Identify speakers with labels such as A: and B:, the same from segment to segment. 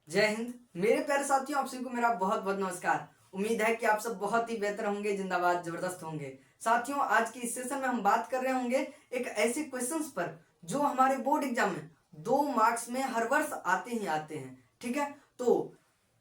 A: जय हिंद। मेरे प्यारे साथियों, आप सभी को मेरा बहुत बहुत नमस्कार। उम्मीद है कि आप सब बहुत ही बेहतर होंगे, जिंदाबाद, जबरदस्त होंगे। साथियों, आज की इस सेशन में हम बात कर रहे होंगे एक ऐसे क्वेश्चंस पर जो हमारे बोर्ड एग्जाम में 2 मार्क्स में हर वर्ष आते ही आते हैं। ठीक है, तो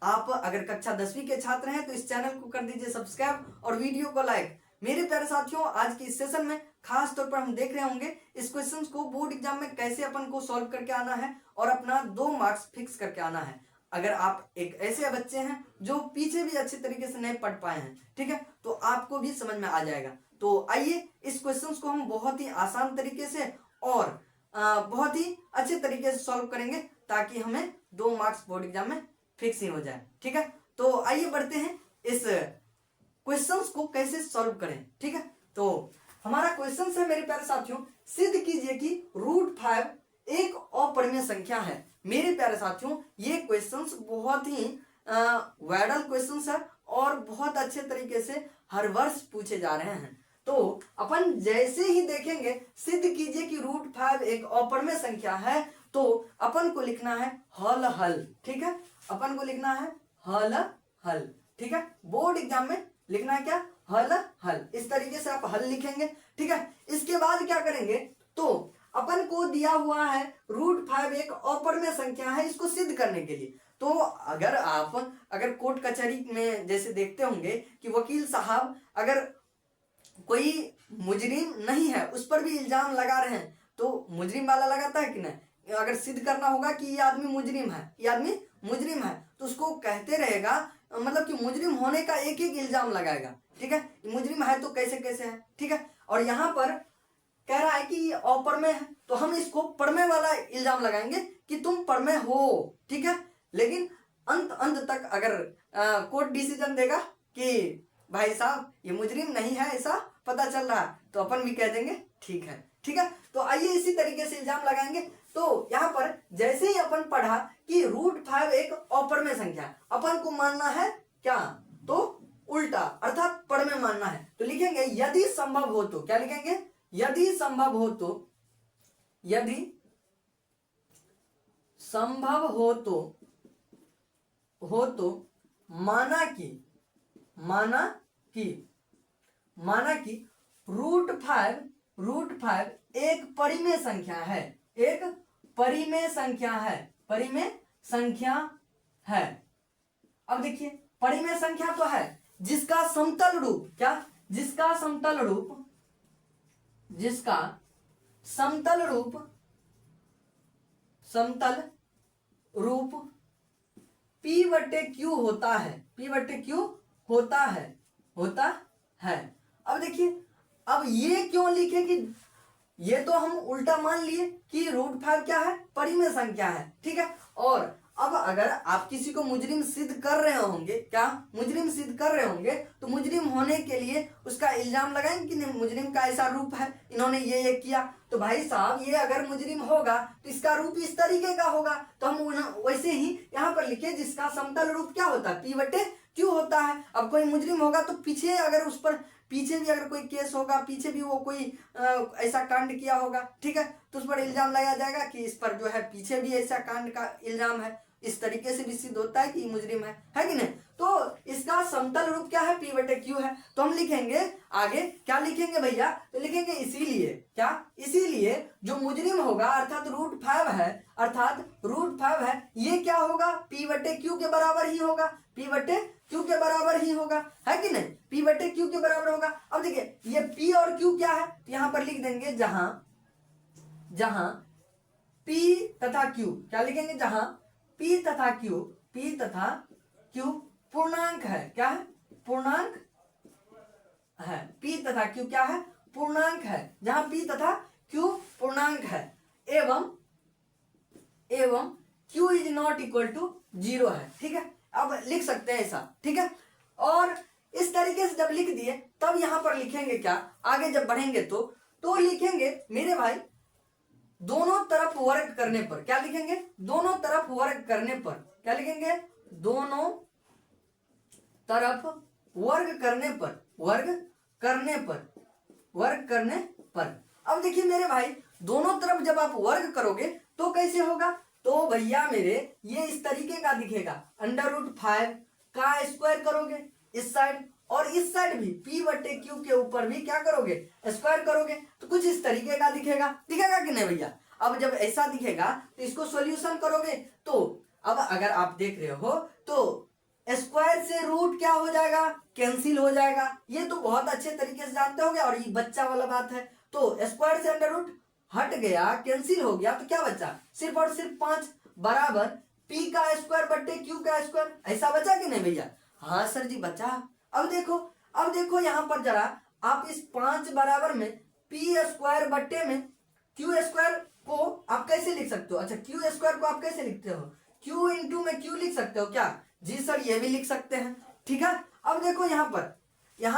A: आप अगर कक्षा 10वीं के छात्र हैं तो इस चैनल को कर दीजिए सब्सक्राइब और वीडियो को लाइक। मेरे प्यारे साथियों, आज की इस सेशन में खास तौर पर हम देख रहे होंगे इस क्वेश्चंस को बोर्ड एग्जाम में कैसे अपन को सॉल्व करके आना है और अपना 2 मार्क्स फिक्स करके आना है। अगर आप एक ऐसे बच्चे हैं जो पीछे भी अच्छे तरीके से नहीं पढ़ पाए हैं, ठीक है, तो आपको भी समझ में आ जाएगा। तो आइए इस क्वेश्चंस को हम बहुत ही आसान तरीके से और बहुत ही अच्छे तरीके से सॉल्व करेंगे ताकि हमें 2 मार्क्स बोर्ड एग्जाम में फिक्स ही हो जाए। ठीक है, तो आइए बढ़ते हैं इस क्वेश्चंस को कैसे सॉल्व करें। ठीक है, तो हमारा क्वेश्चन है मेरे प्यारे साथियों, सिद्ध कीजिए कि √5 एक अपरिमेय संख्या है। मेरे प्यारे साथियों, ये क्वेश्चंस बहुत ही वायरल क्वेश्चंस है और बहुत अच्छे तरीके से हर वर्ष पूछे जा रहे हैं। तो अपन जैसे ही देखेंगे सिद्ध कीजिए कि √5 एक अपरिमेय संख्या है, तो अपन को लिखना है हल हल। ठीक है, अपन को लिखना है हल हल। ठीक है, बोर्ड एग्जाम में लिखना है क्या, हल हल। इस तरीके से आप हल लिखेंगे। ठीक है, इसके बाद क्या करेंगे, तो अपन को दिया हुआ है √5 एक अपरिमेय संख्या है, इसको सिद्ध करने के लिए। तो अगर कोर्ट कचहरी में जैसे देखते होंगे कि वकील साहब अगर कोई मुजरिम नहीं है उस पर भी इल्जाम लगा रहे हैं, तो मुजरिम वाला लगाता है कि नहीं। अगर सिद्ध करना होगा कि ये आदमी मुजरिम है, ये आदमी मुजरिम है, तो उसको कहते रहेगा, मतलब कि मुजरिम होने का एक एक इल्जाम लगाएगा। ठीक है, मुजरिम है तो कैसे कैसे है। ठीक है, और यहाँ पर कह रहा है कि ये अपरमेय है, तो हम इसको परमेय वाला इल्जाम लगाएंगे कि तुम परमेय हो। ठीक है, लेकिन अंत तक अगर कोर्ट डिसीजन देगा कि भाई साहब ये मुजरिम नहीं है, ऐसा पता चल रहा है, तो अपन भी कह देंगे ठीक है। ठीक है, तो आइए इसी तरीके से इल्जाम लगाएंगे। तो यहाँ पर जैसे ही अपन पढ़ा कि √5 एक अपरिमेय संख्या, अपन को मानना है क्या, तो उल्टा अर्थात परमेय मानना है। तो लिखेंगे यदि संभव हो तो, क्या लिखेंगे, यदि संभव हो तो, यदि संभव हो तो माना कि √5 एक परिमेय संख्या है, एक परिमेय संख्या है। अब देखिए, परिमेय संख्या तो है जिसका समतल रूप, क्या, जिसका समतल रूप P/Q होता है। अब देखिए, अब ये क्यों लिखे कि ये तो हम उल्टा मान लिए कि √5 क्या है, परिमेय संख्या है। ठीक है, और अब अगर आप किसी को मुजरिम सिद्ध कर रहे होंगे, क्या, मुजरिम सिद्ध कर रहे होंगे, तो मुजरिम होने के लिए उसका इल्जाम लगाएंगे कि नहीं, मुजरिम का ऐसा रूप है, इन्होंने ये किया, तो भाई साहब ये अगर मुजरिम होगा तो इसका रूप इस तरीके का होगा। तो हम वैसे ही यहाँ पर लिखे जिसका समतल रूप क्या होता है, P/Q होता है। अब कोई मुजरिम होगा तो पीछे अगर उस पर पीछे भी अगर कोई केस होगा, पीछे भी वो कोई ऐसा कांड किया होगा, ठीक है, तो उस पर इल्जाम लगाया जाएगा कि इस पर जो है पीछे भी ऐसा कांड का इल्जाम है। इस तरीके से भी सिद्ध होता है कि मुजरिम है कि नहीं। तो इसका समतल रूप क्या है, P/Q है। तो हम लिखेंगे आगे, क्या लिखेंगे भैया, तो लिखेंगे इसीलिए, क्या, इसीलिए जो मुजरिम होगा अर्थात √5 है, ये क्या होगा, P/Q के बराबर ही होगा, P/Q के बराबर ही होगा, है कि नहीं, P/Q के बराबर होगा। अब देखिए ये P और Q क्या है, तो यहां पर लिख देंगे जहां P तथा Q, क्या लिखेंगे, जहां P तथा Q पूर्णांक है, क्या है, पूर्णांक है। P तथा Q क्या है, पूर्णांक है। जहां P तथा Q पूर्णांक है एवं Q is not equal to 0 है। ठीक है, अब लिख सकते हैं ऐसा। ठीक है, और इस तरीके से जब लिख दिए तब यहां पर लिखेंगे क्या, आगे जब बढ़ेंगे तो लिखेंगे मेरे भाई दोनों तरफ वर्ग करने पर, क्या लिखेंगे, दोनों तरफ वर्ग करने पर, क्या लिखेंगे, दोनों तरफ वर्ग करने पर। अब देखिए मेरे भाई, दोनों तरफ जब आप वर्ग करोगे तो कैसे होगा, तो भैया मेरे ये इस तरीके का दिखेगा, √5 का स्क्वायर करोगे इस साइड, और इस साइड भी p/q के ऊपर भी क्या करोगे, स्क्वायर करोगे, तो कुछ इस तरीके का दिखेगा। दिखेगा कि नहीं भैया? अब जब ऐसा दिखेगा तो इसको सॉल्यूशन करोगे, तो अब अगर आप देख रहे हो तो स्क्वायर से रूट क्या हो जाएगा, कैंसिल हो जाएगा। ये तो बहुत अच्छे तरीके से जानते होगे, और ये बच्चा वाला बात है। तो स्क्वायर से √ हट गया, कैंसिल हो गया, तो क्या बचा, सिर्फ और सिर्फ 5 बराबर p का स्क्वायर / q का स्क्वायर। ऐसा बचा कि नहीं भैया? हाँ सर जी बचा। अब देखो यहाँ पर जरा आप इस 5 बराबर में p² बट्टे में q² को आप कैसे लिख सकते हो? अच्छा, q² को आप कैसे लिखते हो? q इंटू में q लिख सकते हो क्या? जी सर, ये भी लिख सकते हैं। ठीक है, अब देखो यहाँ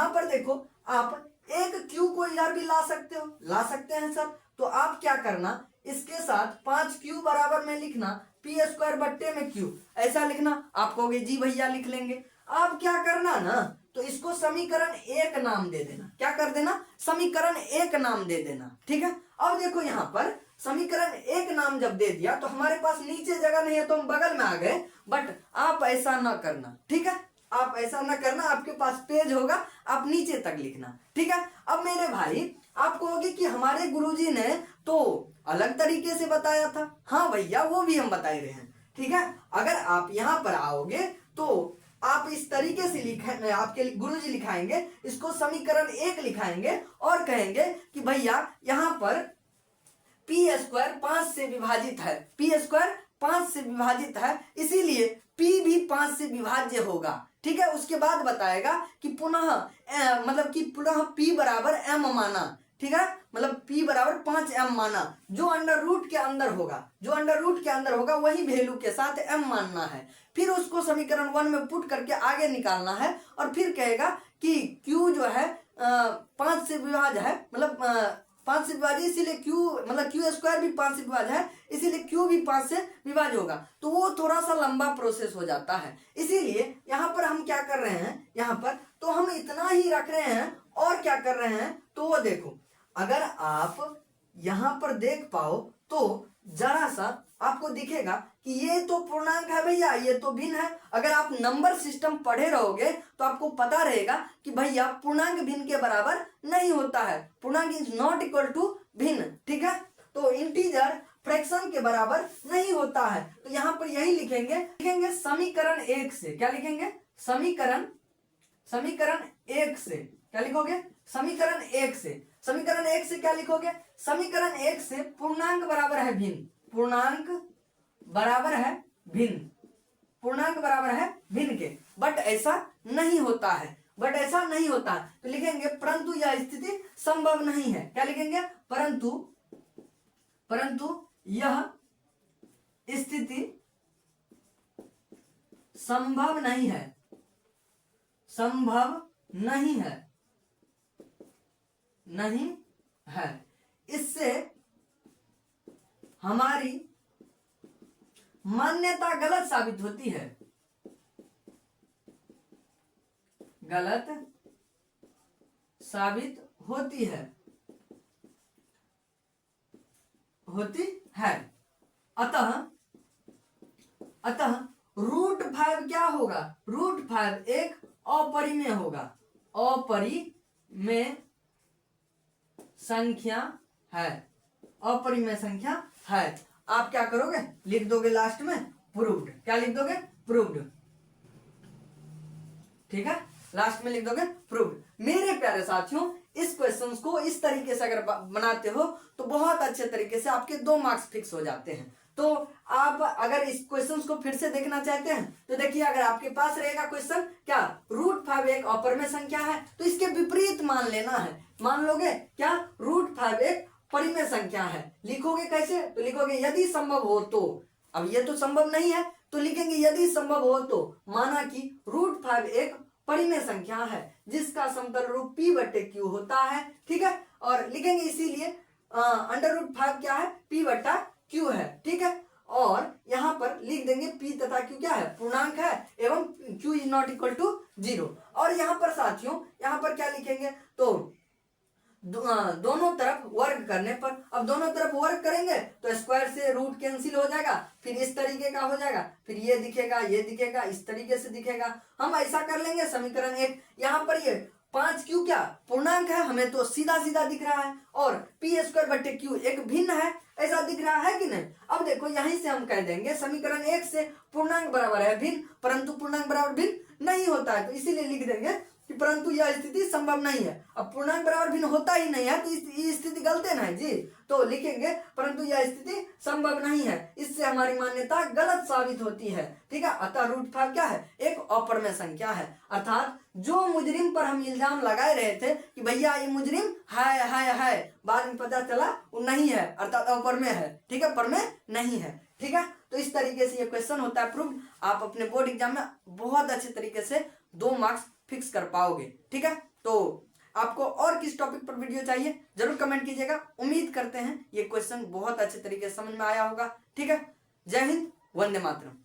A: पर देखो, आप एक q को इधर भी ला सकते हो, ला सकते हैं सर। तो आप क्या करना, इसके साथ 5q बराबर में लिखना p² बट्टे में q, ऐसा लिखना। आप कहोगे जी भैया लिख लेंगे। आप क्या करना ना, तो इसको समीकरण 1 नाम दे देना। क्या कर देना, समीकरण 1 नाम दे देना। ठीक है, अब देखो यहाँ पर समीकरण 1 नाम जब दे दिया तो हमारे पास नीचे जगह नहीं है तो हम बगल में आ गए, बट आप ऐसा ना करना। ठीक है, आप ऐसा ना करना, आपके पास पेज होगा, आप नीचे तक लिखना। ठीक है, अब मेरे भाई आप कहोगे कि हमारे गुरुजी ने तो अलग तरीके से बताया था। हाँ भैया, वो भी हम बता रहे हैं। ठीक है, अगर आप यहाँ पर आओगे तो आप इस तरीके से लिखेंगे, आपके गुरुजी लिखाएंगे, इसको समीकरण 1 लिखाएंगे और कहेंगे कि भैया यहाँ पर p² 5 से विभाजित है, p² 5 से विभाजित है, इसीलिए p भी 5 से विभाज्य होगा। ठीक है, उसके बाद बताएगा कि पुनः पुनः p बराबर m माना। ठीक है, मतलब p बराबर 5m माना, जो √ के अंदर होगा वही वैल्यू के साथ m मानना है। फिर उसको समीकरण 1 में पुट करके आगे निकालना है, और फिर कहेगा कि q जो है 5 से विभाज्य है, मतलब 5 से विभाज्य, इसीलिए q² भी 5 से विभाज्य है, इसीलिए q भी 5 से विभाज्य होगा। तो वो थोड़ा सा लंबा प्रोसेस हो जाता है, इसीलिए यहाँ पर हम क्या कर रहे हैं, यहाँ पर तो हम इतना ही रख रहे हैं। और क्या कर रहे हैं, तो वो देखो, अगर आप यहाँ पर देख पाओ तो जरा सा आपको दिखेगा कि ये तो पूर्णांक है भैया, ये तो भिन्न है। अगर आप नंबर सिस्टम पढ़े रहोगे तो आपको पता रहेगा कि भैया पूर्णांक भिन्न के बराबर नहीं होता है, पूर्णांक इज नॉट इक्वल टू भिन्न। ठीक है, तो इंटीजर फ्रैक्शन के बराबर नहीं होता है। तो यहाँ पर यही लिखेंगे समीकरण 1 से। क्या लिखेंगे, समीकरण 1 से। क्या लिखोगे, समीकरण 1 से। समीकरण 1 से क्या लिखोगे, समीकरण 1 से पूर्णांक बराबर है भिन्न, पूर्णांक बराबर है भिन्न के, बट ऐसा नहीं होता है, तो लिखेंगे परंतु यह स्थिति संभव नहीं है। क्या लिखेंगे, परंतु यह स्थिति संभव नहीं है, इससे हमारी मान्यता गलत साबित होती है, अतः √5 क्या होगा, √5 एक अपरिमेय होगा, अपरिमेय संख्या है। आप क्या करोगे, लिख दोगे लास्ट में प्रूव्ड। क्या लिख दोगे, प्रूव्ड। ठीक है, लास्ट में लिख दोगे प्रूव्ड। मेरे प्यारे साथियों, इस क्वेश्चन को इस तरीके से अगर बनाते हो तो बहुत अच्छे तरीके से आपके 2 मार्क्स फिक्स हो जाते हैं। तो आप अगर इस क्वेश्चन को फिर से देखना चाहते हैं तो देखिए, अगर आपके पास रहेगा क्वेश्चन क्या, √5 एक अपरिमेय संख्या है, तो इसके विपरीत मान लेना है। मान लोगे क्या, √5 एक परिमेय संख्या है। लिखोगे कैसे, तो लिखोगे यदि संभव हो तो। अब ये तो संभव नहीं है, तो लिखेंगे यदि संभव हो तो, माना कि √5 एक परिमेय संख्या है जिसका समतल रूप p/q होता है। ठीक है, और लिखेंगे इसीलिए √5 क्या है, p/q है। ठीक है, और यहाँ पर लिख देंगे p तथा q क्या है, पूर्णांक है, एवं q is not equal to 0। और यहाँ पर साथियों, यहाँ पर क्या लिखेंगे, तो दोनों तरफ वर्ग करने पर, अब दोनों तरफ वर्ग करेंगे तो स्क्वायर से रूट कैंसिल हो जाएगा, फिर इस तरीके का हो जाएगा, फिर ये दिखेगा, इस तरीके से दिखेगा। हम ऐसा कर लेंगे समीकरण 1, यहाँ पर ये 5q क्या पूर्णांक है, हमें तो सीधा सीधा दिख रहा है, और पी स्क्वायर बटे क्यू एक भिन्न है, ऐसा दिख रहा है कि नहीं। अब देखो यहीं से हम कह देंगे समीकरण 1 से पूर्णांक बराबर है भिन्न, परंतु पूर्णांक बराबर भिन्न नहीं होता है, तो इसीलिए लिख देंगे कि परंतु यह स्थिति संभव नहीं है। अब पूर्णांक बराबर भिन्न होता ही नहीं है तो ये स्थिति गलत है ना जी, तो लिखेंगे परंतु यह स्थिति संभव नहीं है, इससे हमारी मान्यता गलत साबित होती है। ठीक है, अतः √5 क्या है, एक अप्रमेय संख्या है। अर्थात जो मुजरिम पर हम इल्जाम लगाए रहे थे कि भैया ये मुजरिम है, बाद में पता चला वो नहीं है, अर्थात अप्रमेय है। ठीक है, प्रमेय नहीं है। ठीक है, तो इस तरीके से ये क्वेश्चन होता है प्रूफ। आप अपने बोर्ड एग्जाम में बहुत अच्छे तरीके से 2 मार्क्स फिक्स कर पाओगे। ठीक है, तो आपको और किस टॉपिक पर वीडियो चाहिए जरूर कमेंट कीजिएगा। उम्मीद करते हैं ये क्वेश्चन बहुत अच्छे तरीके से समझ में आया होगा। ठीक है, जय हिंद, वंदे मातरम।